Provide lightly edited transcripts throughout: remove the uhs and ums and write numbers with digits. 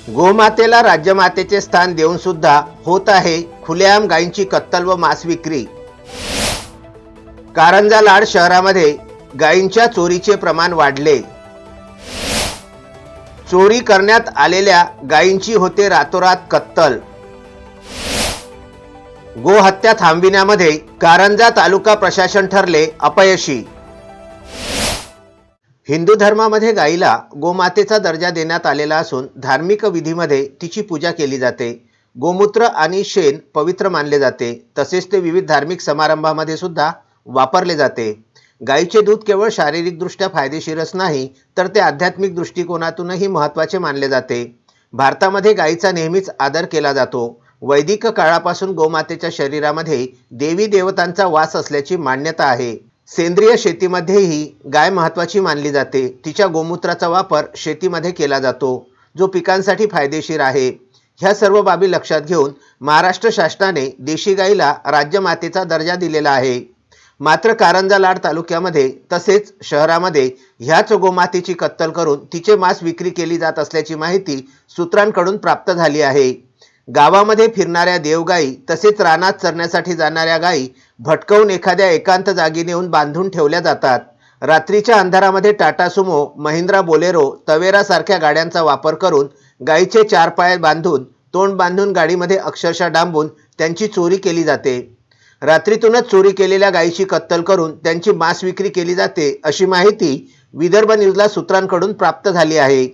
गोमातेला राज्यमातेचे स्थान देऊन सुद्धा होत आहे खुलेआम गायींची कत्तल व मांस विक्री। कारंजा लाड शहरामध्ये गायींच्या चोरीचे प्रमाण वाढले। चोरी करण्यात आलेल्या गायींची होते रातोरात कत्तल। गोहत्या थांबविण्यामध्ये कारंजा तालुका प्रशासन ठरले अपयशी। हिंदू धर्मामध्ये गायीला गोमातेचा दर्जा देण्यात आलेला असून धार्मिक विधीमध्ये तिची पूजा केली जाते। गोमूत्र आणि शेण पवित्र मानले जाते, तसेच ते विविध धार्मिक समारंभामध्ये सुद्धा वापरले जाते। गायीचे दूध केवळ शारीरिकदृष्ट्या फायदेशीरच नाही तर ते आध्यात्मिक दृष्टिकोनातूनही महत्त्वाचे मानले जाते। भारतामध्ये गायीचा नेहमीच आदर केला जातो। वैदिक काळापासून गोमातेच्या शरीरामध्ये देवी देवतांचा वास असल्याची मान्यता आहे। सेंद्रिय शेतीमध्येही गाय महत्त्वाची मानली जाते। तिच्या गोमूत्राचा वापर शेतीमध्ये केला जातो, जो पिकांसाठी फायदेशीर आहे। ह्या सर्व बाबी लक्षात घेऊन महाराष्ट्र शासनाने देशी गायीला राज्यमातेचा दर्जा दिलेला आहे। मात्र कारंजा लाड तालुक्यामध्ये तसेच शहरामध्ये ह्याच गोमातेची कत्तल करून तिचे मांस विक्री केली जात असल्याची माहिती सूत्रांकडून प्राप्त झाली आहे। गावामध्ये फिरणाऱ्या देवगायी तसेच रानात चरण्यासाठी जाणाऱ्या गायी भटकवून एखाद्या एकांत जागी नेऊन बांधून ठेवल्या जातात। रात्रीच्या अंधारामध्ये Tata Sumo, Mahindra Bolero, Tavera सारख्या गाड्यांचा वापर करून गायीचे चार पाय बांधून तोंड बांधून गाडीमध्ये अक्षरशः डांबून त्यांची चोरी केली जाते। रात्रीतूनच चोरी केलेल्या गायीची कत्तल करून त्यांची मांस विक्री केली जाते, अशी माहिती विदर्भ न्यूजला सूत्रांकडून प्राप्त झाली आहे।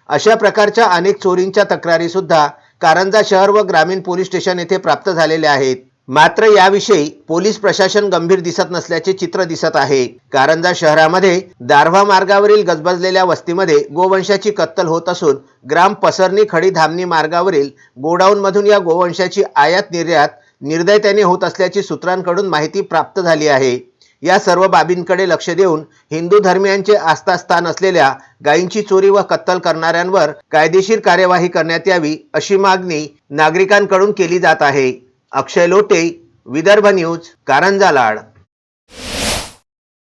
अशा प्रकारच्या अनेक चोरींच्या तक्रारी सुद्धा कारंजा शहर व ग्रामीण पोलीस स्टेशन येथे प्राप्त झालेले आहेत। मात्र याविषयी पोलीस प्रशासन गंभीर दिसत नसल्याचे चित्र दिसत आहे। कारंजा शहरामध्ये दारव्हा मार्गावरील गजबजलेल्या वस्तीमध्ये गोवंशाची कत्तल होत असून ग्राम पसरणी खडी धामणी मार्गावरील गोडाऊनमधून या गोवंशाची आयात निर्यात निर्दयतेने होत असल्याची सूत्रांकडून माहिती प्राप्त झाली आहे। या सर्व बाबींकडे लक्ष देऊन हिंदू धर्मियांचे आस्थास्थान असलेल्या गायींची चोरी व कत्तल करणाऱ्यांवर कायदेशीर कार्यवाही करण्यात यावी, अशी मागणी नागरिकांकडून केली जात आहे। अक्षय लोटे, विदर्भ न्यूज, कारंजा लाड।